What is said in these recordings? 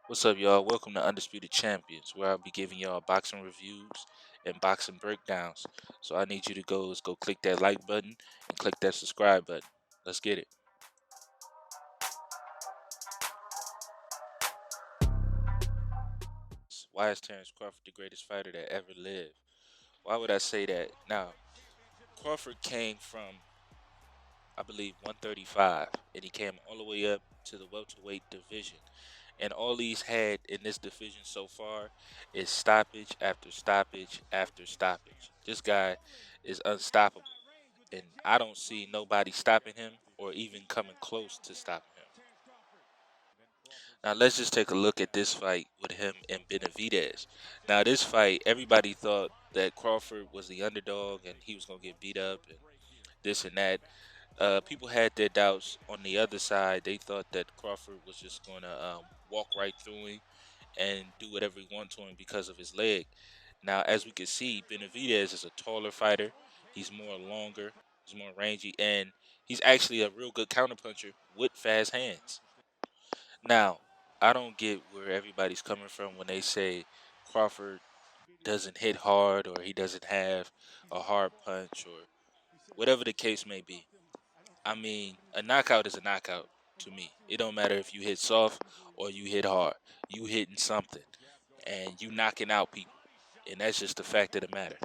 What's up, y'all? Welcome to Undisputed Champions, where I'll be giving y'all boxing reviews and boxing breakdowns. So I need you to go click that like button and click that subscribe button. Let's get it. Why is Terence Crawford the greatest fighter that ever lived? Why would I say that? Now, Crawford came from, I believe, 135, and he came all the way up to the welterweight division. And all he's had in this division so far is stoppage after stoppage after stoppage. This guy is unstoppable, and I don't see nobody stopping him or even coming close to stopping him. Now let's just take a look at this fight with him and Benavidez. Now this fight, everybody thought that Crawford was the underdog and he was gonna get beat up and this and that. People had their doubts on the other side. They thought that Crawford was just gonna walk right through him and do whatever he wanted to him because of his leg. Now, as we can see, Benavidez is a taller fighter. He's more longer. He's more rangy, and he's actually a real good counterpuncher with fast hands. Now, I don't get where everybody's coming from when they say Crawford doesn't hit hard or he doesn't have a hard punch or whatever the case may be. I mean, a knockout is a knockout to me. It don't matter if you hit soft or you hit hard. You hitting something and you knocking out people. And that's just the fact of the matter.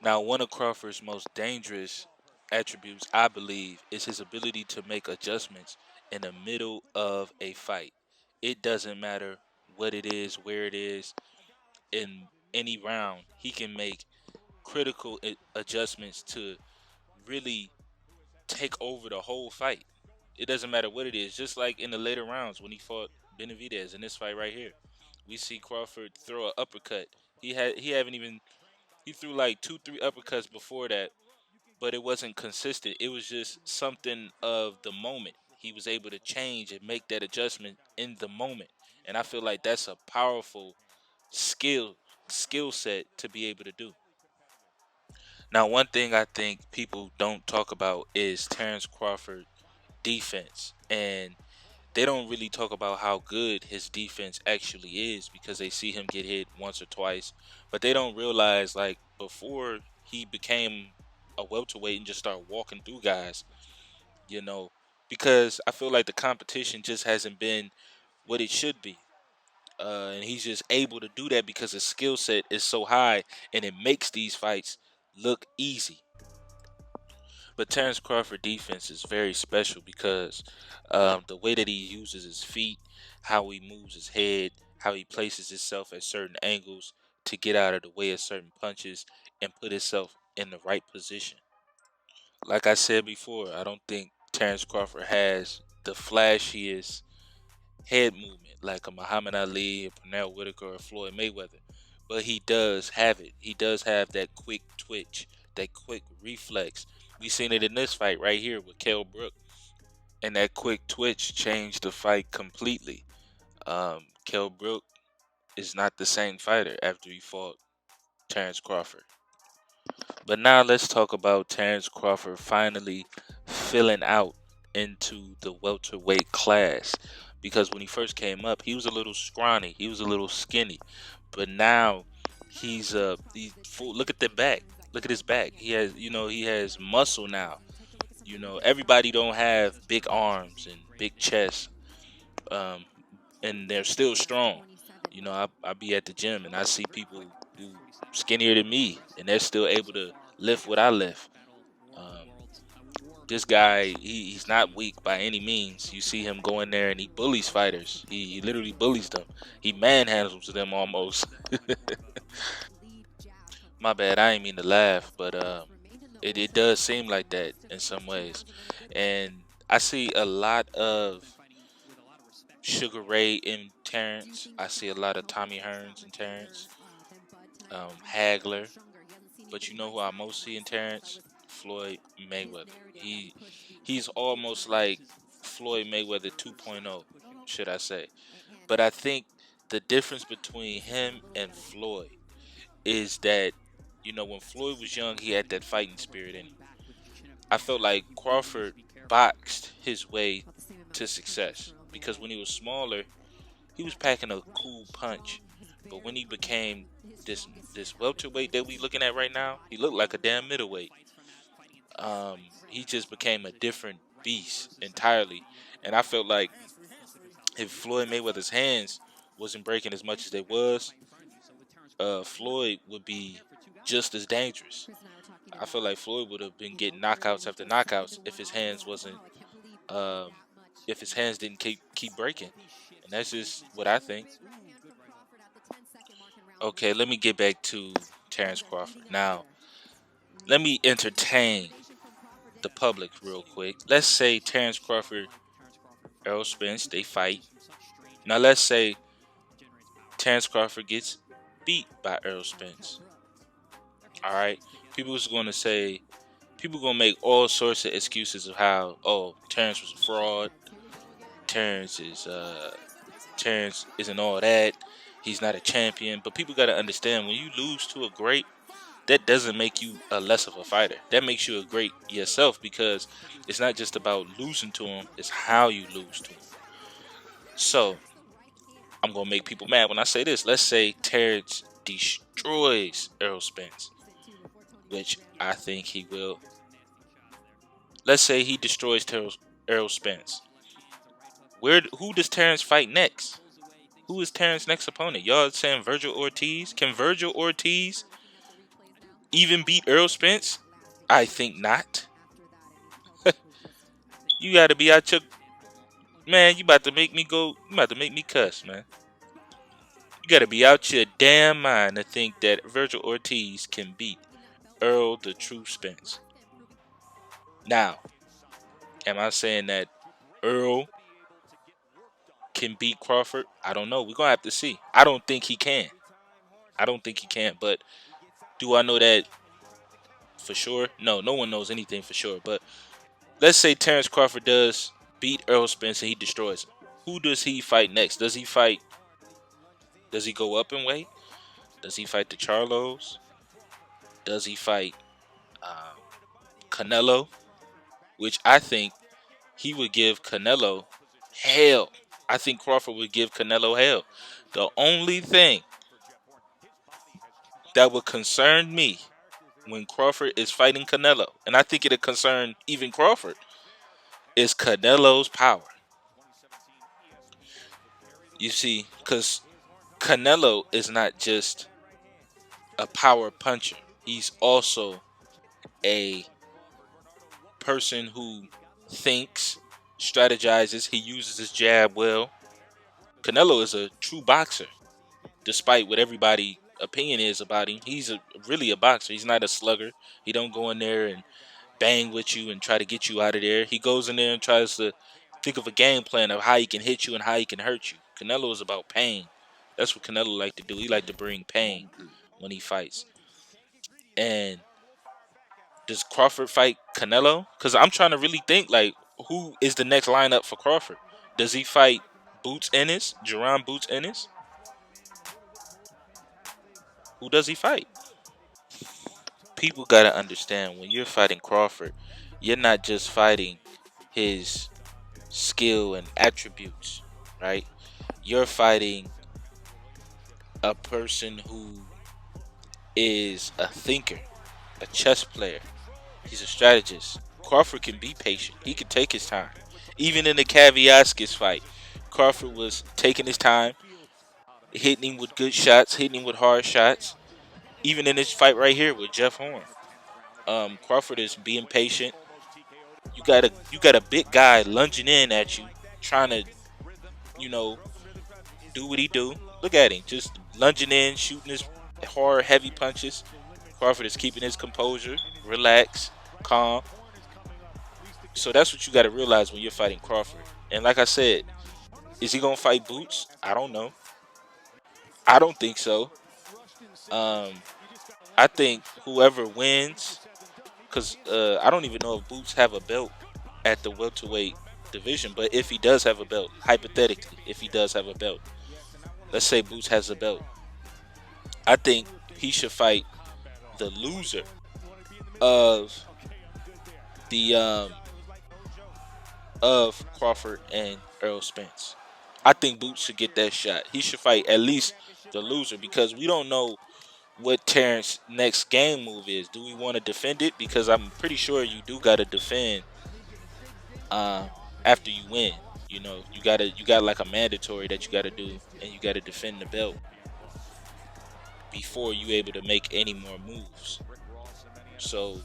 Now, one of Crawford's most dangerous attributes, I believe, is his ability to make adjustments in the middle of a fight. It doesn't matter what it is, where it is, in any round, he can make critical adjustments to really take over the whole fight. It doesn't matter what it is. Just like in the later rounds when he fought Benavidez in this fight right here, we see Crawford throw an uppercut. He haven't even he threw like two, three uppercuts before that, but it wasn't consistent. It was just something of the moment. He was able to change and make that adjustment in the moment, and I feel like that's a powerful skill skill set to be able to do. Now, one thing I think people don't talk about is Terrence Crawford defense, and they don't really talk about how good his defense actually is because they see him get hit once or twice, but they don't realize like before he became a welterweight and just start walking through guys, you know, because I feel like the competition just hasn't been what it should be. And he's just able to do that because his skill set is so high and it makes these fights look easy. But Terrence Crawford defense is very special because the way that he uses his feet, how he moves his head, how he places himself at certain angles to get out of the way of certain punches and put himself in the right position. Like I said before, I don't think Terrence Crawford has the flashiest head movement like a Muhammad Ali, a Pernell Whitaker, or Floyd Mayweather. But he does have it. He does have that quick twitch, that quick reflex. We seen it in this fight right here with Kell Brook, and that quick twitch changed the fight completely. Kell Brook is not the same fighter after he fought Terrence Crawford. But now let's talk about Terrence Crawford finally filling out into the welterweight class. Because when he first came up, he was a little scrawny, he was a little skinny, but now he's full. Look at the back. Look at his back. He has muscle now. Everybody don't have big arms and big chests, um, and they're still strong. I be at the gym and I see people who skinnier than me, and they're still able to lift what I lift. Um, this guy, he's not weak by any means. You see him go in there and he bullies fighters. He literally bullies them. He manhandles them almost. My bad, I ain't mean to laugh, but it does seem like that in some ways. And I see a lot of Sugar Ray in Terrence. I see a lot of Tommy Hearns in Terrence. Hagler. But you know who I most see in Terrence? Floyd Mayweather. He's almost like Floyd Mayweather 2.0, should I say. But I think the difference between him and Floyd is that, when Floyd was young, he had that fighting spirit in him. I felt like Crawford boxed his way to success. because when he was smaller, he was packing a cool punch. But when he became this this welterweight that we looking at right now, he looked like a damn middleweight. He just became a different beast entirely. And I felt like if Floyd Mayweather's hands wasn't breaking as much as they was, Floyd would be just as dangerous. I feel like Floyd would have been getting knockouts after knockouts if his hands wasn't, um, if his hands didn't keep breaking. And that's just what I think. Okay, let me get back to Terrence Crawford. Now, let me entertain the public real quick. Let's say Terrence Crawford, Errol Spence, they fight. Now, let's say Terrence Crawford gets beat by Errol Spence. All right, people's going to say, people going to make all sorts of excuses of how, oh, Terrence was a fraud. Terrence is Terrence isn't all that. He's not a champion. But people got to understand, when you lose to a great, that doesn't make you a less of a fighter. That makes you a great yourself, because it's not just about losing to him, it's how you lose to him. So, I'm going to make people mad when I say this. Let's say Terrence destroys Errol Spence, which I think he will. Let's say he destroys Errol Spence. Who does Terrence fight next? Who is Terrence's next opponent? Y'all saying Virgil Ortiz? Can Virgil Ortiz even beat Errol Spence? I think not. You gotta be out your, man. You about to make me go. You about to make me cuss, man. You gotta be out your damn mind to think that Virgil Ortiz can beat Earl the True Spence. Now, am I saying that Earl can beat Crawford? I don't know. We're gonna have to see. I don't think he can. I don't think he can. But do I know that for sure? No, no one knows anything for sure. But let's say Terrence Crawford does beat Errol Spence and he destroys him. Who does he fight next? Does he fight? Does he go up in weight? Does he fight the Charlos? Does he fight Canelo? Which I think he would give Canelo hell. I think Crawford would give Canelo hell. The only thing that would concern me when Crawford is fighting Canelo, and I think it'll concern even Crawford, is Canelo's power. You see, because Canelo is not just a power puncher. He's also a person who thinks, strategizes. He uses his jab well. Canelo is a true boxer, despite what everybody opinion is about him. He's really a boxer. He's not a slugger. He don't go in there and bang with you and try to get you out of there. He goes in there and tries to think of a game plan of how he can hit you and how he can hurt you. Canelo is about pain. That's what Canelo like to do. He like to bring pain when he fights. And does Crawford fight Canelo? Because I'm trying to really think, like, who is the next lineup for Crawford? Does he fight Boots Ennis? Jerron Boots Ennis? Who does he fight? People got to understand, when you're fighting Crawford, you're not just fighting his skill and attributes, right? You're fighting a person who is a thinker, a chess player. He's a strategist. Crawford can be patient. He can take his time. Even in the Kavyaskis fight, Crawford was taking his time, hitting him with good shots, hitting him with hard shots. Even in this fight right here with Jeff Horn, Crawford is being patient. You got a big guy lunging in at you, trying to, you know, do what he do. Look at him, just lunging in, shooting his hard, heavy punches. Crawford is keeping his composure, relaxed, calm. So that's what you got to realize when you're fighting Crawford. And like I said, is he gonna fight Boots? I don't know. I don't think so. Um, I think whoever wins, because I don't even know if Boots have a belt at the welterweight division. But if he does have a belt, hypothetically, if he does have a belt, let's say Boots has a belt, I think he should fight the loser of the of Crawford and Errol Spence. I think Boots should get that shot. He should fight at least the loser because we don't know what Terrence's next game move is. Do we want to defend it? Because I'm pretty sure you do got to defend uh, after you win. You know, you got like a mandatory that you got to do, and you got to defend the belt before you able to make any more moves. So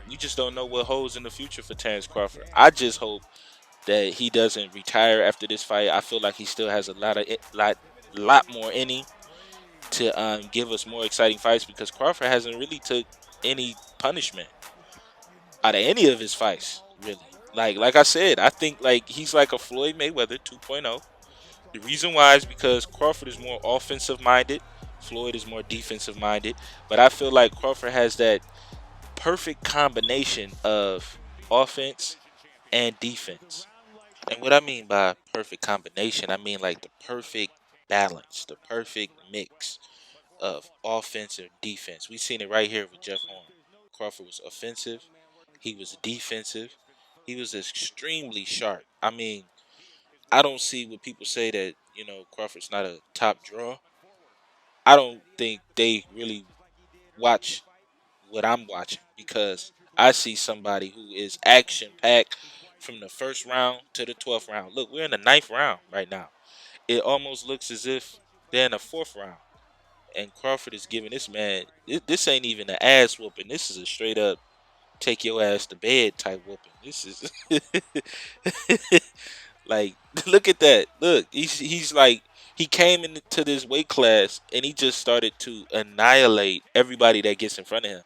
we just don't know what holds in the future for Terrence Crawford. I just hope that he doesn't retire after this fight. I feel like he still has a lot more in him to give us more exciting fights because Crawford hasn't really took any punishment out of any of his fights, really. Like I said, I think like he's like a Floyd Mayweather 2.0. The reason why is because Crawford is more offensive minded, Floyd is more defensive minded, but I feel like Crawford has that perfect combination of offense and defense. And what I mean by perfect combination, I mean like the perfect balance, the perfect mix of offense and defense. We've seen it right here with Jeff Horn. Crawford was offensive, he was defensive, he was extremely sharp. I mean, I don't see what people say that, you know, Crawford's not a top draw. I don't think they really watch what I'm watching because I see somebody who is action packed from the first round to the 12th round. Look, we're in the 9th round right now. It almost looks as if they're in the 4th round. And Crawford is giving this man, this ain't even an ass whooping. This is a straight up take your ass to bed type whooping. This is like, look at that. Look, he's like, he came into this weight class and he just started to annihilate everybody that gets in front of him.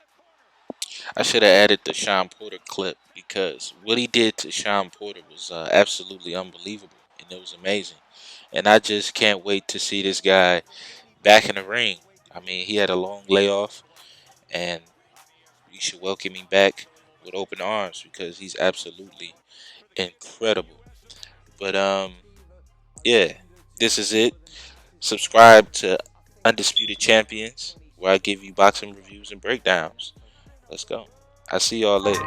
I should have added the Sean Porter clip because what he did to Sean Porter was absolutely unbelievable and it was amazing. And I just can't wait to see this guy back in the ring. I mean, he had a long layoff and we should welcome him back with open arms because he's absolutely incredible. But yeah, this is it. Subscribe to Undisputed Champions where I give you boxing reviews and breakdowns. Let's go. I'll see y'all later.